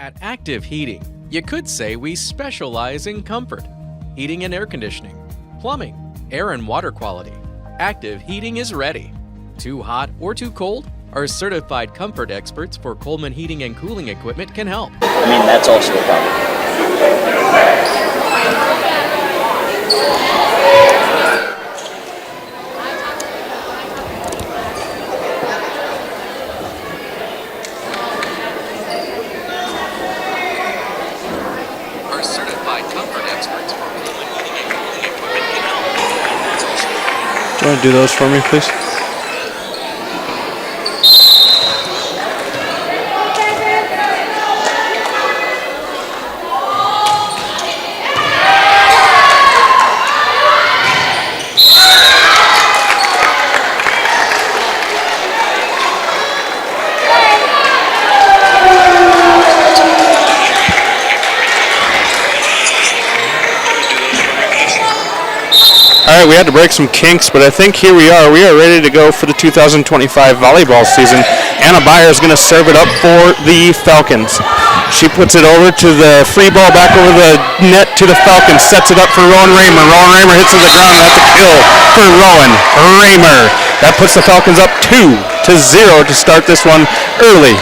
At Active Heating, you could say we specialize in comfort, heating and air conditioning, plumbing, air and water quality. Active Heating is ready. Too hot or too cold? Our certified comfort experts for Coleman Heating and Cooling Equipment can help. That's also a problem. Our certified comfort experts for Coleman Heating and Cooling Equipment can help. Do you want to do those for me, please? All right, we had to break some kinks, but I think here we are. We are ready to go for the 2025 volleyball season. Anna Beyer is going to serve it up for the Falcons. She puts it over to the free ball back over the net to the Falcons, sets it up for Rowan Raymer. Rowan Raymer hits to the ground, and that's a kill for Rowan Raymer. That puts the Falcons up 2-0 to start this one early.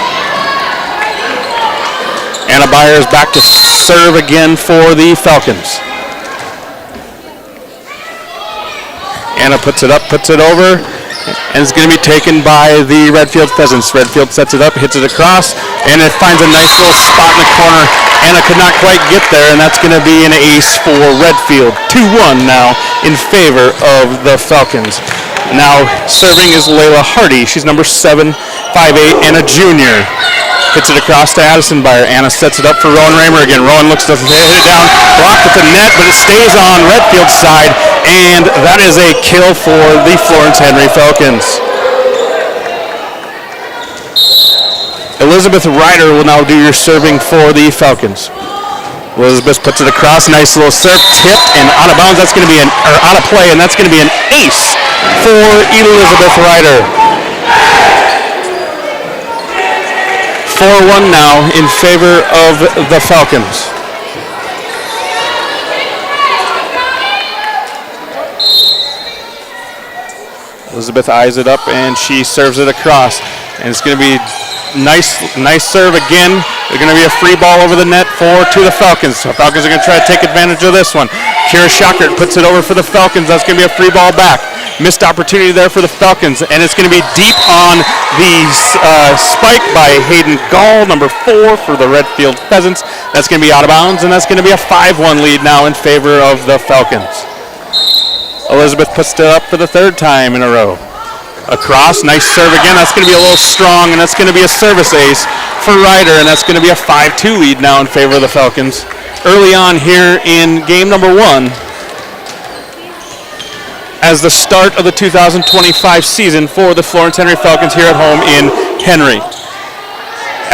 Anna Beyer is back to serve again for the Falcons. Anna puts it up, puts it over, and it's going to be taken by the Redfield Pheasants. Redfield sets it up, hits it across, and it finds a nice little spot in the corner. Anna could not quite get there, and that's going to be an ace for Redfield. 2-1 now in favor of the Falcons. Now serving is Layla Hardy. She's number 7, 5'8", and a junior. Hits it across to Addison Beyer. Anna sets it up for Rowan Raymer again. Rowan looks to hit it down, blocked at the net, but it stays on Redfield's side, and that is a kill for the Florence Henry Falcons. Elizabeth Ryder will now do your serving for the Falcons. Elizabeth puts it across, nice little serve, tipped and out of bounds. That's going to be out of play, and that's going to be an ace for Elizabeth Ryder. 4-1 now in favor of the Falcons. Elizabeth eyes it up and she serves it across. And it's going to be nice serve again. There's going to be a free ball over the net to the Falcons. The Falcons are going to try to take advantage of this one. Kira Schockert puts it over for the Falcons. That's going to be a free ball back. Missed opportunity there for the Falcons, and it's going to be deep on the spike by Hayden Gall, number 4 for the Redfield Pheasants. That's going to be out of bounds, and that's going to be a 5-1 lead now in favor of the Falcons. Elizabeth puts it up for the 3rd time in a row. Across, nice serve again. That's going to be a little strong, and that's going to be a service ace for Ryder, and that's going to be a 5-2 lead now in favor of the Falcons. Early on here in game number 1, as the start of the 2025 season for the Florence Henry Falcons here at home in Henry.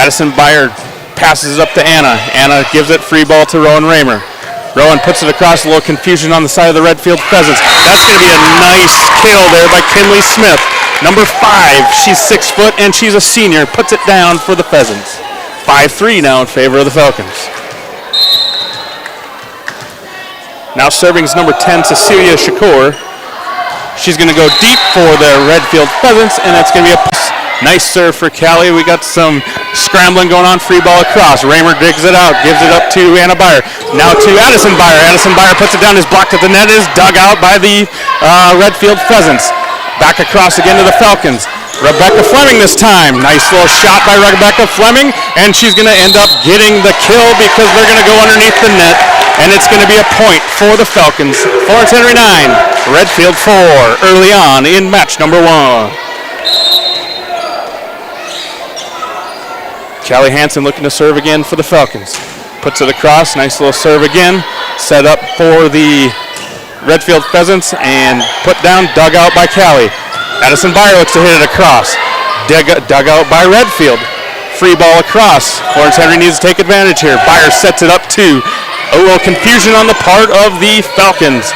Addison Beyer passes it up to Anna. Anna gives it free ball to Rowan Raymer. Rowan puts it across, a little confusion on the side of the Redfield Pheasants. That's going to be a nice kill there by Kinley Smith. Number 5, she's 6 foot and she's a senior, puts it down for the Pheasants. 5-3 now in favor of the Falcons. Now serving is number 10, Cecilia Shakur. She's going to go deep for the Redfield Pheasants, and that's going to be a nice serve for Callie. We got some scrambling going on, free ball across. Raymer digs it out, gives it up to Anna Beyer. Now to Addison Beyer. Addison Beyer puts it down, is blocked at the net, is dug out by the Redfield Pheasants. Back across again to the Falcons. Rebecca Fleming this time. Nice little shot by Rebecca Fleming, and she's going to end up getting the kill because they're going to go underneath the net, and it's going to be a point for the Falcons. Florence Henry 9, Redfield 4, early on in match number 1. Callie Hansen looking to serve again for the Falcons. Puts it across, nice little serve again. Set up for the Redfield Pheasants and put down, dug out by Callie. Addison Beyer looks to hit it across. Dug out by Redfield. Free ball across. Florence Henry needs to take advantage here. Beyer sets it up too. A little confusion on the part of the Falcons.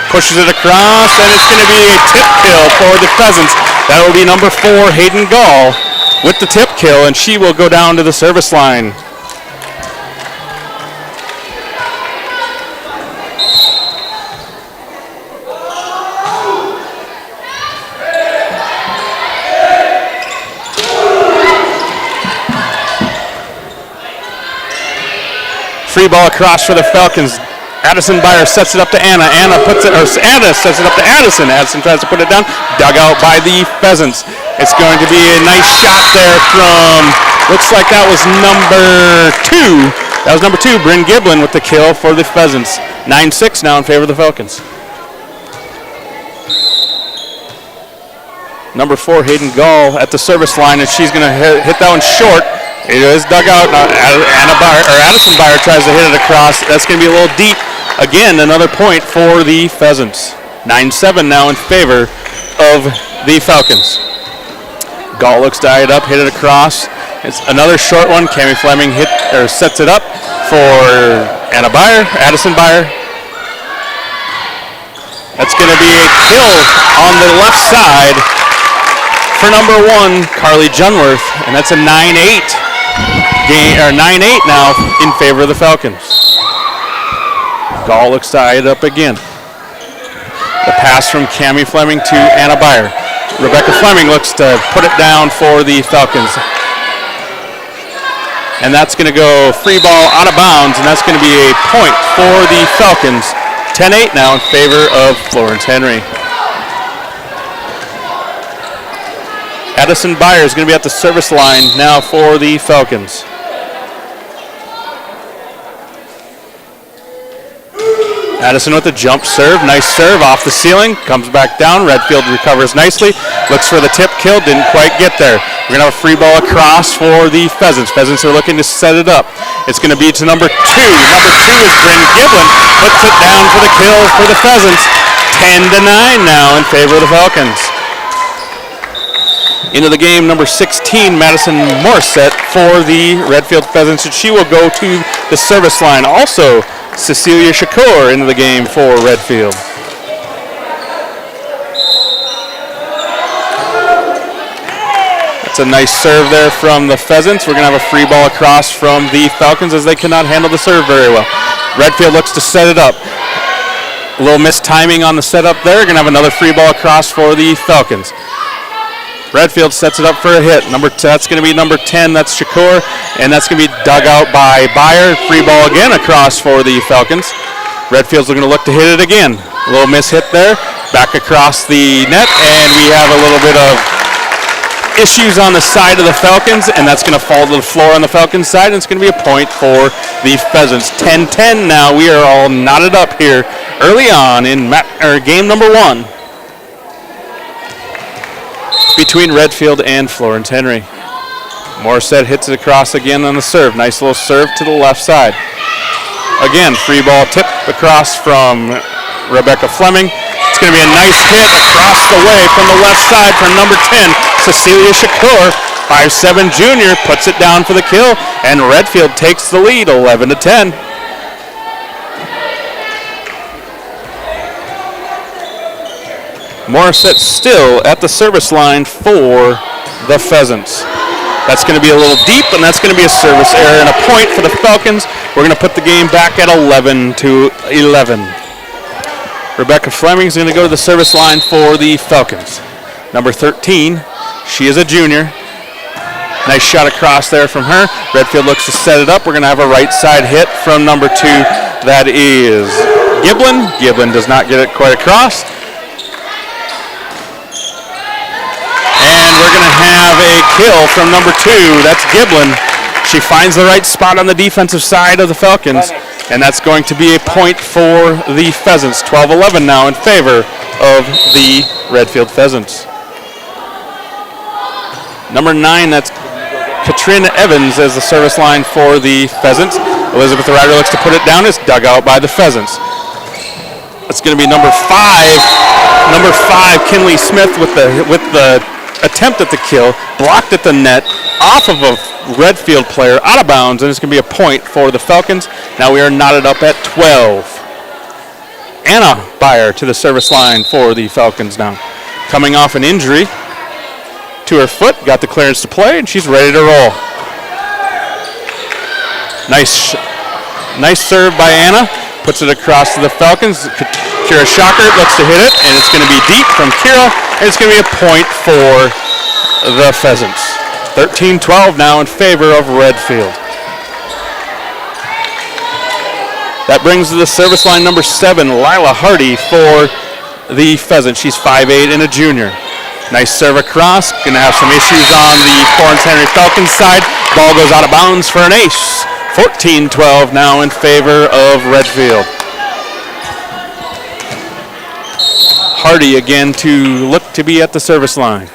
Pushes it across, and it's going to be a tip kill for the Pheasants. That will be number 4, Hayden Gall, with the tip kill, and she will go down to the service line. Free ball across for the Falcons. Addison Byer sets it up to Anna. Anna sets it up to Addison. Addison tries to put it down. Dug out by the Pheasants. It's going to be a nice shot there from, looks like that was number 2. That was number 2, Bryn Giblin with the kill for the Pheasants. 9-6 now in favor of the Falcons. Number 4, Hayden Gall at the service line, and she's going to hit that one short. It is dug out. Addison Byer tries to hit it across. That's going to be a little deep. Again, another point for the Pheasants. 9-7 now in favor of the Falcons. Gall looks to eye it up, hit it across. It's another short one. Cami Fleming sets it up for Addison Byer. That's going to be a kill on the left side for number 1, Carly Junworth, and that's a 9-8 game, or 9-8 now in favor of the Falcons. Gall looks to eye it up again. The pass from Cami Fleming to Anna Byer. Rebecca Fleming looks to put it down for the Falcons. And that's going to go free ball out of bounds, and that's going to be a point for the Falcons. 10-8 now in favor of Florence Henry. Addison Byer is going to be at the service line now for the Falcons. Addison with the jump serve. Nice serve off the ceiling. Comes back down. Redfield recovers nicely. Looks for the tip kill. Didn't quite get there. We're going to have a free ball across for the Pheasants. Pheasants are looking to set it up. It's going to be to number 2. Number 2 is Bryn Giblin. Puts it down for the kill for the Pheasants. 10-9 now in favor of the Falcons. Into the game, number 16, Madison Morissette for the Redfield Pheasants, and she will go to the service line. Also, Cecilia Shakur into the game for Redfield. That's a nice serve there from the Pheasants. We're going to have a free ball across from the Falcons as they cannot handle the serve very well. Redfield looks to set it up. A little missed timing on the setup there. Going to have another free ball across for the Falcons. Redfield sets it up for a hit. That's going to be number 10. That's Shakur, and that's going to be dug out by Byer. Free ball again across for the Falcons. Redfield's going to look to hit it again. A little miss hit there. Back across the net, and we have a little bit of issues on the side of the Falcons, and that's going to fall to the floor on the Falcons side, and it's going to be a point for the Pheasants. 10-10 now. We are all knotted up here early on in game number 1. Between Redfield and Florence Henry. Morissette hits it across again on the serve. Nice little serve to the left side. Again, free ball tip across from Rebecca Fleming. It's going to be a nice hit across the way from the left side from number 10, Cecilia Shakur. 5'7" junior puts it down for the kill, and Redfield takes the lead 11-10. Morissette still at the service line for the Pheasants. That's going to be a little deep, and that's going to be a service error and a point for the Falcons. We're going to put the game back at 11-11. Rebecca Fleming is going to go to the service line for the Falcons. Number 13, she is a junior. Nice shot across there from her. Redfield looks to set it up. We're going to have a right side hit from number 2. That is Giblin. Giblin does not get it quite across. And we're going to have a kill from number 2. That's Giblin. She finds the right spot on the defensive side of the Falcons, and that's going to be a point for the Pheasants. 12-11 now in favor of the Redfield Pheasants. Number 9, that's Katrina Evans as the service line for the Pheasants. Elizabeth Ryder looks to put it down. It's dug out by the Pheasants. It's going to be number 5. Number 5, Kinley Smith with the attempt at the kill, blocked at the net, off of a Redfield player, out of bounds, and it's going to be a point for the Falcons. Now we are knotted up at 12. Anna Byer to the service line for the Falcons now. Coming off an injury, to her foot, got the clearance to play, and she's ready to roll. Nice serve by Anna. Puts it across to the Falcons. Kira Shocker looks to hit it, and it's going to be deep from Kira, and it's going to be a point for the Pheasants. 13-12 now in favor of Redfield. That brings to the service line number 7, Lila Hardy for the Pheasants. She's 5'8" and a junior. Nice serve across. Going to have some issues on the Florence Henry Falcons side. Ball goes out of bounds for an ace. 14-12 now in favor of Redfield. Hardy again to look to be at the service line.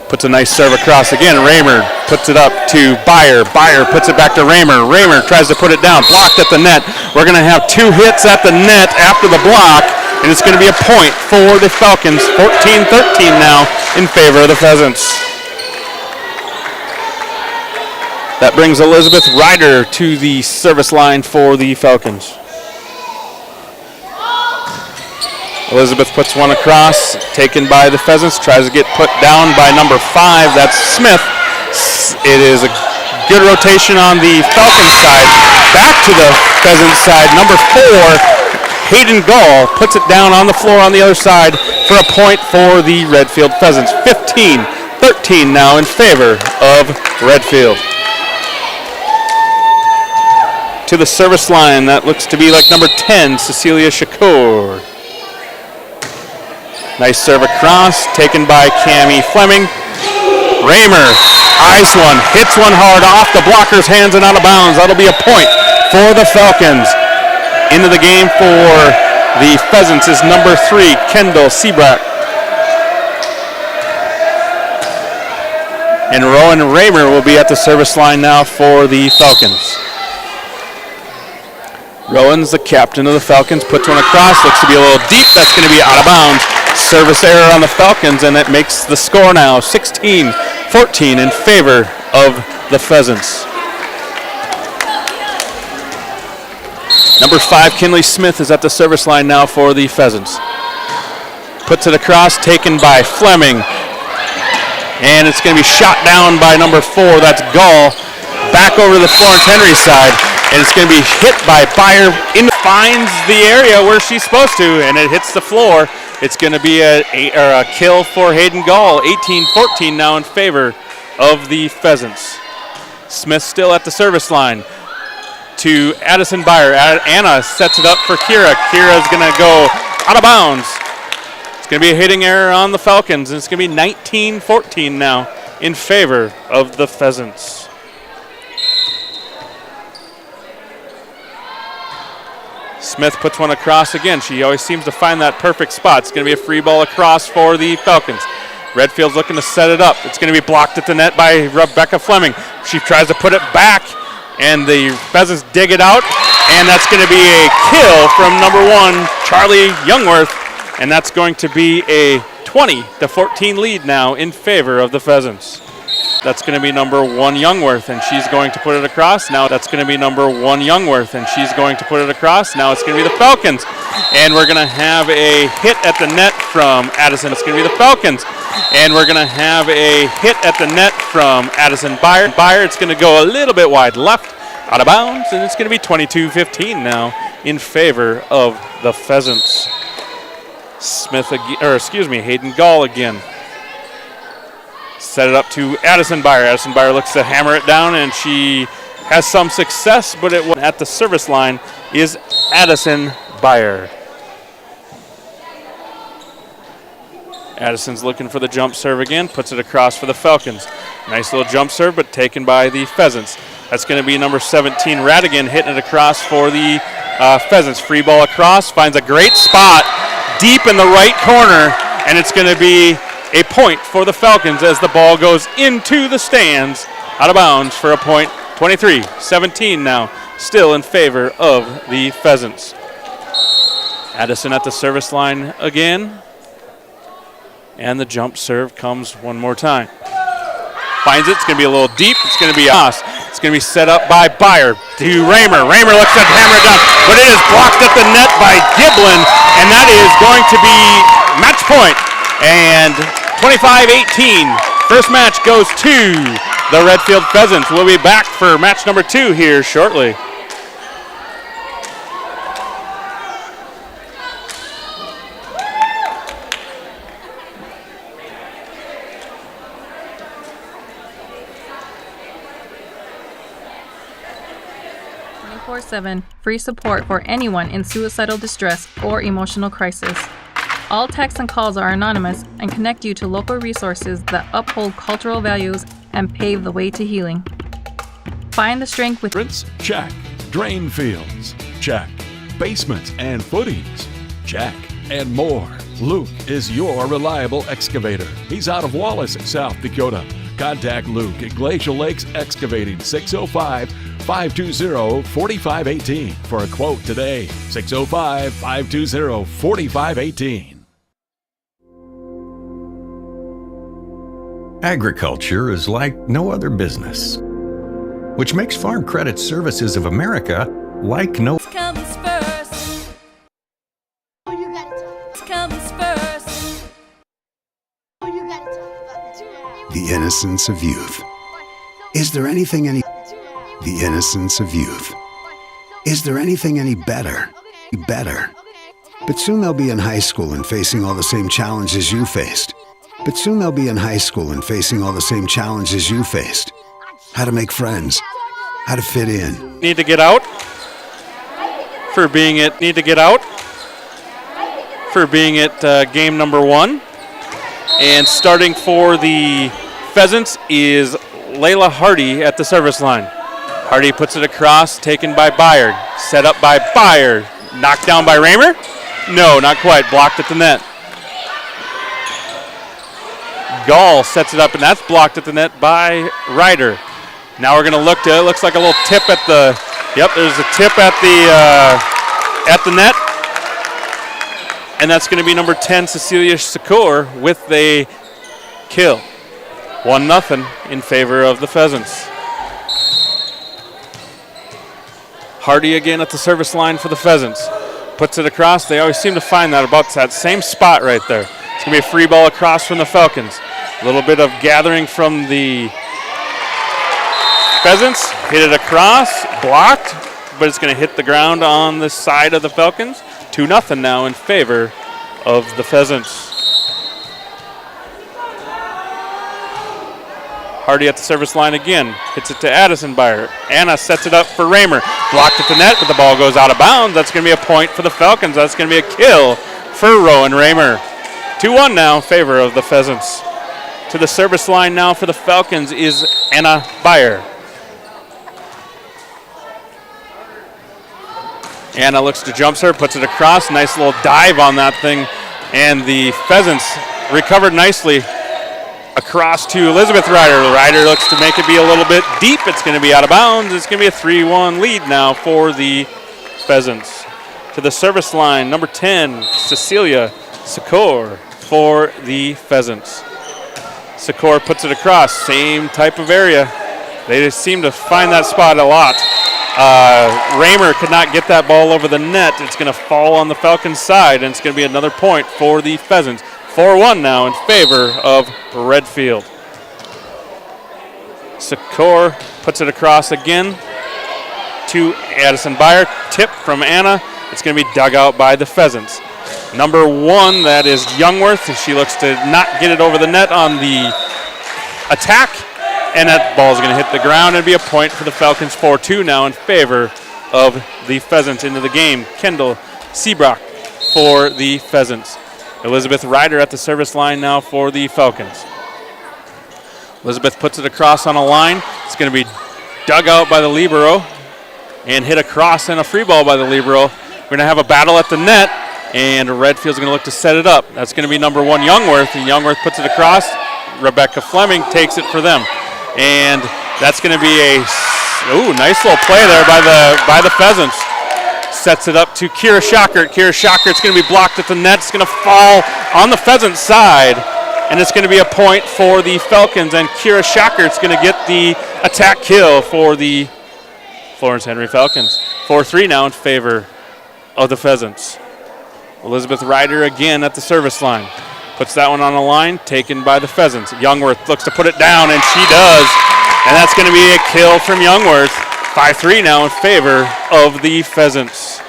Puts a nice serve across again. Raymer puts it up to Byer. Byer puts it back to Raymer. Raymer tries to put it down. Blocked at the net. We're going to have 2 hits at the net after the block, and it's going to be a point for the Falcons. 14-13 now in favor of the Pheasants. That brings Elizabeth Ryder to the service line for the Falcons. Elizabeth puts one across, taken by the Pheasants, tries to get put down by number 5, that's Smith. It is a good rotation on the Falcons side. Back to the Pheasants side, number 4, Hayden Gall puts it down on the floor on the other side for a point for the Redfield Pheasants. 15-13 now in favor of Redfield. To the service line, that looks to be like number 10, Cecilia Shakur. Nice serve across, taken by Cammie Fleming. Raymer eyes one, hits one hard off the blocker's hands and out of bounds. That'll be a point for the Falcons. Into the game for the Pheasants is number 3, Kendall Seabrack. And Rowan Raymer will be at the service line now for the Falcons. Rowan's the captain of the Falcons, puts one across, looks to be a little deep. That's going to be out of bounds. Service error on the Falcons, and it makes the score now 16-14 in favor of the Pheasants. Number 5, Kinley Smith, is at the service line now for the Pheasants. Puts it across, taken by Fleming. And it's going to be shot down by number 4, that's Gall. Back over to the Florence Henry side, and it's going to be hit by Byer. Finds the area where she's supposed to, and it hits the floor. It's going to be a kill for Hayden Gall. 18-14 now in favor of the Pheasants. Smith still at the service line to Addison Byer. Anna sets it up for Kira. Kira's going to go out of bounds. It's going to be a hitting error on the Falcons, and it's going to be 19-14 now in favor of the Pheasants. Smith puts one across again. She always seems to find that perfect spot. It's going to be a free ball across for the Falcons. Redfield's looking to set it up. It's going to be blocked at the net by Rebecca Fleming. She tries to put it back, and the Pheasants dig it out, and that's going to be a kill from number 1, Charlie Youngworth, and that's going to be a 20-14 lead now in favor of the Pheasants. That's going to be number 1, Youngworth, and she's going to put it across. Now that's going to be number 1, Youngworth, and she's going to put it across. Now it's going to be the Falcons, and we're going to have a hit at the net from Addison. It's going to be the Falcons, and we're going to have a hit at the net from Addison Byer. It's going to go a little bit wide left, out of bounds, and it's going to be 22-15 now in favor of the Pheasants. Hayden Gall again. Set it up to Addison Byer. Addison Byer looks to hammer it down, and she has some success, but it was at the service line is Addison Byer. Addison's looking for the jump serve again, puts it across for the Falcons. Nice little jump serve, but taken by the Pheasants. That's going to be number 17, Radigan, hitting it across for the Pheasants. Free ball across, finds a great spot deep in the right corner, and it's going to be a point for the Falcons as the ball goes into the stands, out of bounds for a point. 23-17 now, still in favor of the Pheasants. Addison at the service line again, and the jump serve comes one more time. Finds it, it's going to be a little deep, it's going to be a It's going to be set up by Byer to Raymer. Raymer looks to hammer it down, but it is blocked at the net by Giblin, and that is going to be match point. And 25-18. First match goes to the Redfield Pheasants. We'll be back for match number 2 here shortly. Free support for anyone in suicidal distress or emotional crisis. All texts and calls are anonymous and connect you to local resources that uphold cultural values and pave the way to healing. Find the strength with Rinse, check. Drain fields, check. Basements and footings, check. And more. Luke is your reliable excavator. He's out of Wallace, South Dakota. Contact Luke at Glacial Lakes Excavating, 605-520-4518 for a quote today. 605-520-4518. Agriculture is like no other business, which makes Farm Credit Services of America like no. Comes first. Comes first. The innocence of youth. Is there anything any... The innocence of youth. Is there anything any better? Better. But soon they'll be in high school and facing all the same challenges you faced. How to make friends. How to fit in. Need to get out for being at game number 1. And starting for the Pheasants is Layla Hardy at the service line. Hardy puts it across, taken by Byard. Set up by Byard. Knocked down by Raymer? No, not quite. Blocked at the net. Gall sets it up, and that's blocked at the net by Ryder. Now we're going to look to, it looks like a little tip at the, yep, there's a tip at the net. And that's going to be number 10, Cecilia Secor, with a kill. 1-0 in favor of the Pheasants. Hardy again at the service line for the Pheasants. Puts it across. They always seem to find that about that same spot right there. It's going to be a free ball across from the Falcons. A little bit of gathering from the Pheasants. Hit it across, blocked, but it's going to hit the ground on the side of the Falcons. 2-0 now in favor of the Pheasants. Hardy at the service line again. Hits it to Addison Byer. Anna sets it up for Raymer. Blocked at the net, but the ball goes out of bounds. That's going to be a point for the Falcons. That's going to be a kill for Rowan Raymer. 2-1 now in favor of the Pheasants. To the service line now for the Falcons is Anna Byer. Anna looks to jump serve, puts it across. Nice little dive on that thing. And the Pheasants recovered nicely across to Elizabeth Ryder. Ryder looks to make it be a little bit deep. It's going to be out of bounds. It's going to be a 3-1 lead now for the Pheasants. To the service line, number 10, Cecilia Secor for the Pheasants. Secor puts it across, same type of area. They just seem to find that spot a lot. Raymer could not get that ball over the net. It's going to fall on the Falcons' side, and it's going to be another point for the Pheasants. 4-1 now in favor of Redfield. Secor puts it across again to Addison Byer. Tip from Anna. It's going to be dug out by the Pheasants. Number 1, that is Youngworth. She looks to not get it over the net on the attack. And that ball is going to hit the ground and be a point for the Falcons. 4-2 now in favor of the Pheasants into the game. Kendall Seabrock for the Pheasants. Elizabeth Ryder at the service line now for the Falcons. Elizabeth puts it across on a line. It's going to be dug out by the libero and hit across and a free ball by the libero. We're going to have a battle at the net, and Redfield's going to look to set it up. That's going to be number 1, Youngworth, and Youngworth puts it across. Rebecca Fleming takes it for them. And that's going to be a nice little play there by the Pheasants. Sets it up to Kira Schockert. Kira Schockert's going to be blocked at the net. It's going to fall on the Pheasants' side, and it's going to be a point for the Falcons. And Kira Schockert's going to get the attack kill for the Florence Henry Falcons. 4-3 now in favor of the Pheasants. Elizabeth Ryder again at the service line. Puts that one on the line, taken by the Pheasants. Youngworth looks to put it down, and she does. And that's going to be a kill from Youngworth. 5-3 now in favor of the Pheasants.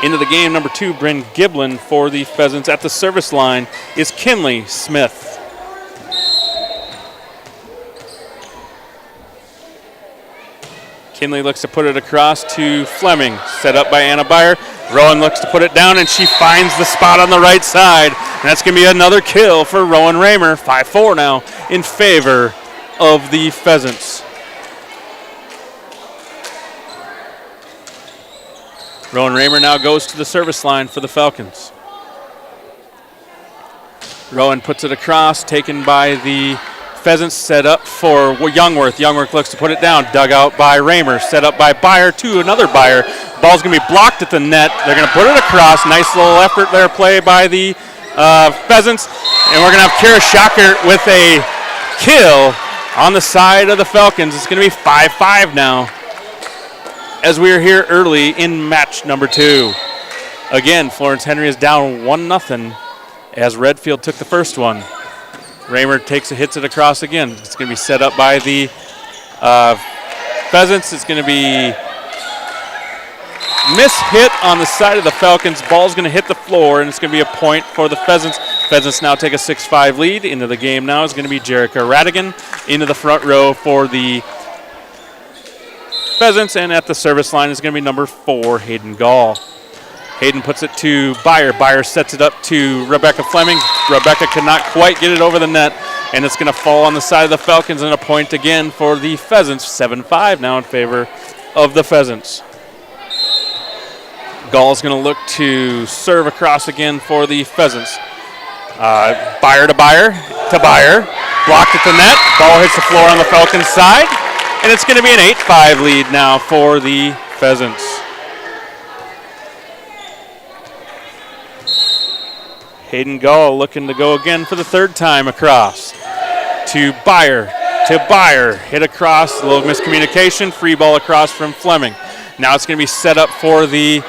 Into the game, number 2, Bryn Giblin for the Pheasants. At the service line is Kinley Smith. Kinley looks to put it across to Fleming. Set up by Anna Byer. Rowan looks to put it down, and she finds the spot on the right side. And that's going to be another kill for Rowan Raymer. 5-4 now in favor of the Pheasants. Rowan Raymer now goes to the service line for the Falcons. Rowan puts it across, taken by the Pheasants, set up for Youngworth. Youngworth looks to put it down, dug out by Raymer, set up by Byer to another Byer. Ball's going to be blocked at the net. They're going to put it across. Nice little effort there, play by the Pheasants. And we're going to have Kara Schocker with a kill on the side of the Falcons. It's going to be 5-5 now, as we are here early in match number 2. Again, Florence Henry is down 1-0 as Redfield took the first one. Raymer hits it across again. It's going to be set up by the Pheasants. It's going to be hit on the side of the Falcons. Ball's going to hit the floor, and it's going to be a point for the Pheasants. Pheasants now take a 6-5 lead. Into the game now is going to be Jerica Radigan into the front row for the Pheasants, and at the service line is going to be number 4, Hayden Gall. Hayden puts it to Byer. Byer sets it up to Rebecca Fleming. Rebecca cannot quite get it over the net, and it's going to fall on the side of the Falcons, and a point again for the Pheasants. 7-5 now in favor of the Pheasants. Gall's going to look to serve across again for the Pheasants. Byer to Byer to Byer. Blocked at the net. Ball hits the floor on the Falcons side, and it's going to be an 8-5 lead now for the Pheasants. Hayden Gall looking to go again for the third time across. To Byer. Hit across, a little miscommunication. Free ball across from Fleming. Now it's going to be set up for the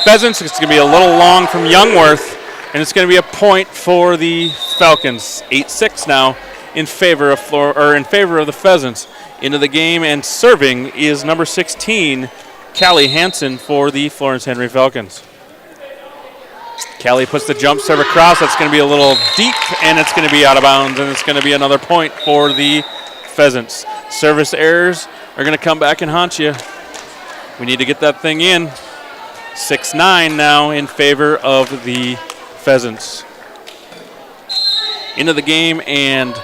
Pheasants. It's going to be a little long from Youngworth, and it's going to be a point for the Falcons. 8-6 now in favor of the Pheasants. Into the game, and serving is number 16, Callie Hansen for the Florence Henry Falcons. Callie puts the jump serve across. That's going to be a little deep, and it's going to be out of bounds, and it's going to be another point for the Pheasants. Service errors are going to come back and haunt you. We need to get that thing in. 6-9 now in favor of the Pheasants. Into the game, and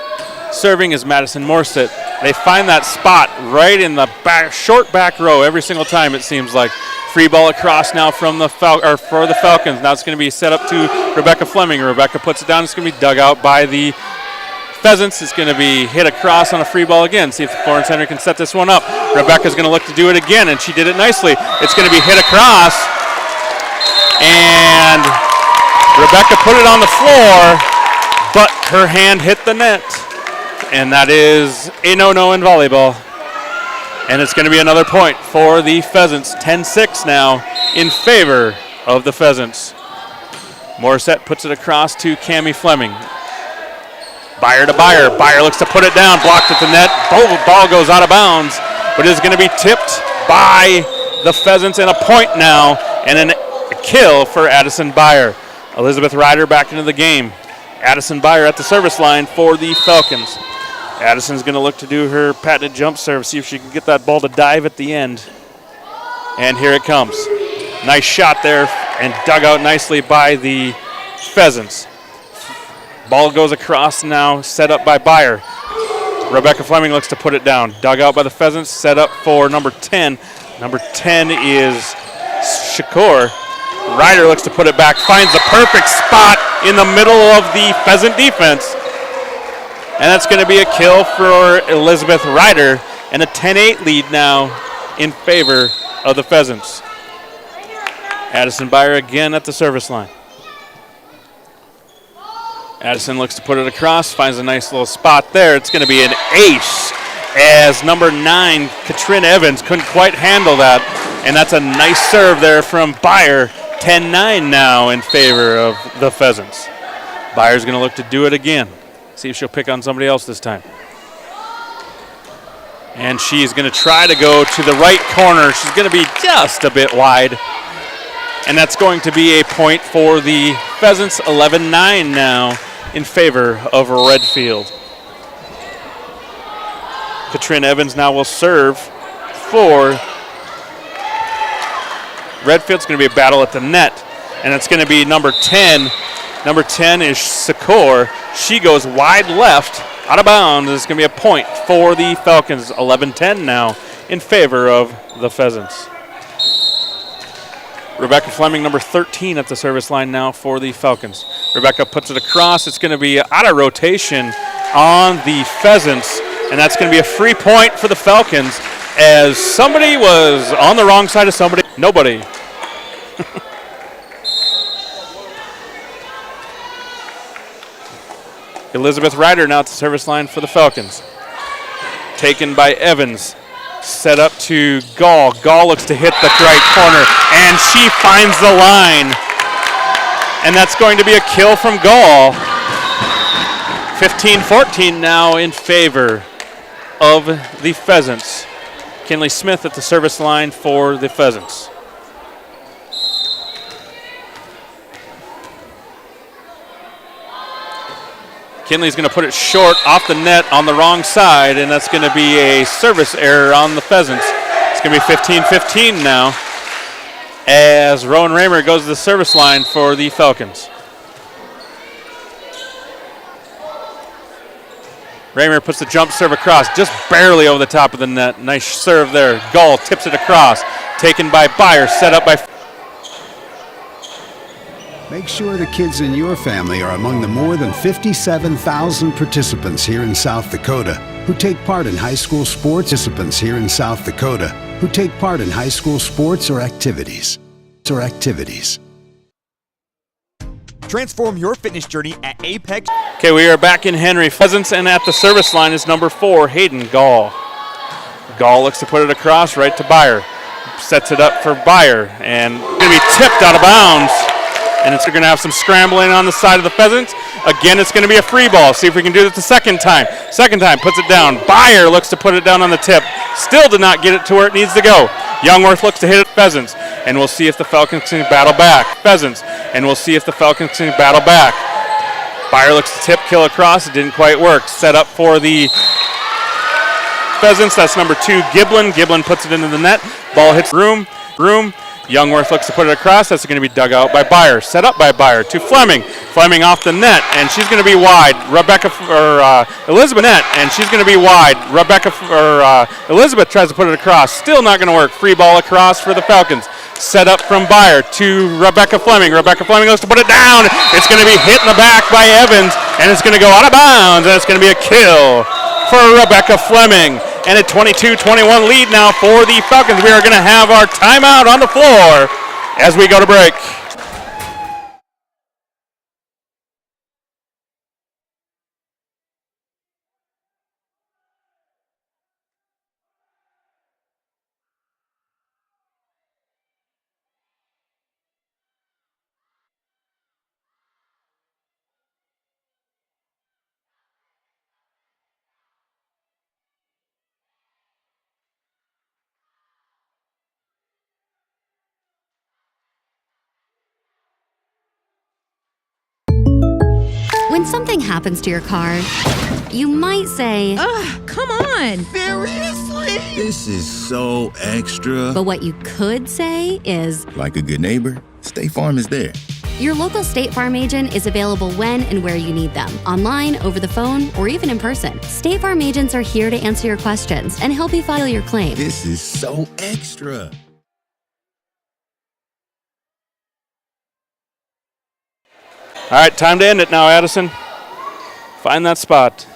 serving is Madison Morset. They find that spot right in the short back row every single time, it seems like. Free ball across now from the for the Falcons. Now it's going to be set up to Rebecca Fleming. Rebecca puts it down. It's going to be dug out by the Pheasants. It's going to be hit across on a free ball again. See if Florence Henry can set this one up. Rebecca's going to look to do it again, and she did it nicely. It's going to be hit across, and Rebecca put it on the floor, but her hand hit the net, and that is a no-no in volleyball. And it's going to be another point for the Pheasants. 10-6 now in favor of the Pheasants. Morissette puts it across to Cammie Fleming. Byer to Byer. Byer looks to put it down. Blocked at the net. Ball goes out of bounds, but it is going to be tipped by the Pheasants, and a point now, and a kill for Addison Byer. Elizabeth Ryder back into the game. Addison Byer at the service line for the Falcons. Addison's going to look to do her patented jump serve, see if she can get that ball to dive at the end. And here it comes. Nice shot there, and dug out nicely by the Pheasants. Ball goes across now, set up by Byer. Rebecca Fleming looks to put it down. Dug out by the Pheasants, set up for number 10. Number 10 is Shakur. Ryder looks to put it back, finds the perfect spot in the middle of the Pheasant defense. And that's going to be a kill for Elizabeth Ryder, and a 10-8 lead now in favor of the Pheasants. Addison Byer again at the service line. Addison looks to put it across, finds a nice little spot there. It's going to be an ace, as number 9, Katrin Evans, couldn't quite handle that. And that's a nice serve there from Byer 10-9 now in favor of the Pheasants. Byer's going to look to do it again. See if she'll pick on somebody else this time. And she's going to try to go to the right corner. She's going to be just a bit wide. And that's going to be a point for the Pheasants, 11-9 now in favor of Redfield. Katrin Evans now will serve for Redfield's going to be a battle at the net, and it's going to be number 10. Number 10 is Sikor. She goes wide left, out of bounds. It's going to be a point for the Falcons, 11-10 now in favor of the Pheasants. Rebecca Fleming, number 13 at the service line now for the Falcons. Rebecca puts it across. It's going to be out of rotation on the Pheasants, and that's going to be a free point for the Falcons as somebody was on the wrong side of somebody. Nobody. Elizabeth Ryder now at the service line for the Falcons. Taken by Evans. Set up to Gall. Gall looks to hit the right corner, and she finds the line. And that's going to be a kill from Gall. 15-14 now in favor of the Pheasants. Kinley Smith at the service line for the Pheasants. Kinley's going to put it short off the net on the wrong side, and that's going to be a service error on the Pheasants. It's going to be 15-15 now as Rowan Raymer goes to the service line for the Falcons. Raymer puts the jump serve across, just barely over the top of the net. Nice serve there. Gull tips it across. Taken by Byer, set up by... Make sure the kids in your family are among the more than 57,000 participants here in South Dakota who take part in high school sports. Participants here in South Dakota who take part in high school sports or activities. Transform your fitness journey at Apex. Okay, we are back in Henry. Pheasants, and at the service line is number 4, Hayden Gall. Gall looks to put it across right to Byer. Sets it up for Byer, and going to be tipped out of bounds. And it's going to have some scrambling on the side of the Pheasants. Again, it's going to be a free ball. See if we can do it the second time. Second time, puts it down. Byer looks to put it down on the tip. Still did not get it to where it needs to go. Youngworth looks to hit it Pheasants. And we'll see if the Falcons can battle back. Pheasants. And we'll see if the Falcons can battle back. Byer looks to tip, kill across. It didn't quite work. Set up for the Pheasants. That's number 2, Giblin. Giblin puts it into the net. Ball hits room. Youngworth looks to put it across. That's going to be dug out by Byer. Set up by Byer to Fleming. Fleming off the net, and she's going to be wide. Elizabeth net, and she's going to be wide. Elizabeth tries to put it across. Still not going to work. Free ball across for the Falcons. Set up from Byer to Rebecca Fleming. Rebecca Fleming goes to put it down. It's going to be hit in the back by Evans, and it's going to go out of bounds, and it's going to be a kill for Rebecca Fleming. And a 22-21 lead now for the Falcons. We are going to have our timeout on the floor as we go to break. When something happens to your car, you might say, ugh, come on! Seriously? This is so extra. But what you could say is, like a good neighbor, State Farm is there. Your local State Farm agent is available when and where you need them, online, over the phone, or even in person. State Farm agents are here to answer your questions and help you file your claim. This is so extra. All right, time to end it now, Addison. Find that spot.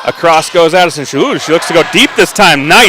Across goes Addison. She looks to go deep this time. Nice